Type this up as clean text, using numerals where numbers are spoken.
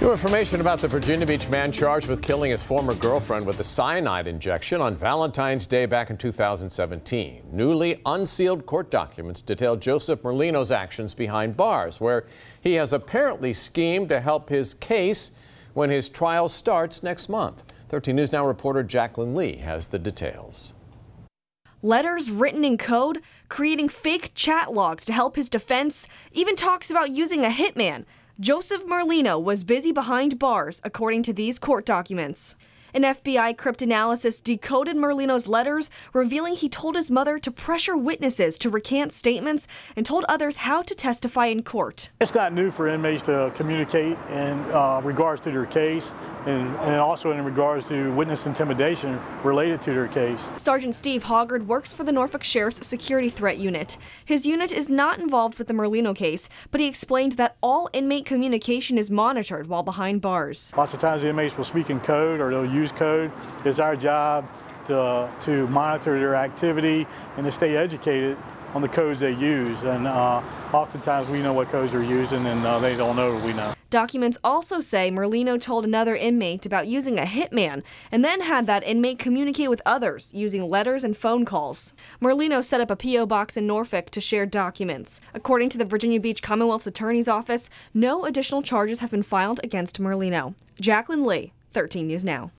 New information about the Virginia Beach man charged with killing his former girlfriend with a cyanide injection on Valentine's Day back in 2017. Newly unsealed court documents detail Joseph Merlino's actions behind bars, where he has apparently schemed to help his case when his trial starts next month. 13 News Now reporter Jacqueline Lee has the details. Letters written in code, creating fake chat logs to help his defense, even talks about using a hitman. Joseph Merlino was busy behind bars, according to these court documents. An FBI cryptanalysis decoded Merlino's letters, revealing he told his mother to pressure witnesses to recant statements and told others how to testify in court. It's not new for inmates to communicate in regards to their case and also in regards to witness intimidation related to their case. Sergeant Steve Hoggard works for the Norfolk Sheriff's Security Threat Unit. His unit is not involved with the Merlino case, but he explained that all inmate communication is monitored while behind bars. Lots of times the inmates will speak in code or they'll use code. It's our job to monitor their activity and to stay educated on the codes they use, and oftentimes we know what codes they're using and they don't know what we know. Documents also say Merlino told another inmate about using a hitman and then had that inmate communicate with others using letters and phone calls. Merlino set up a P.O. box in Norfolk to share documents. According to the Virginia Beach Commonwealth's Attorney's Office, no additional charges have been filed against Merlino. Jacqueline Lee, 13 News Now.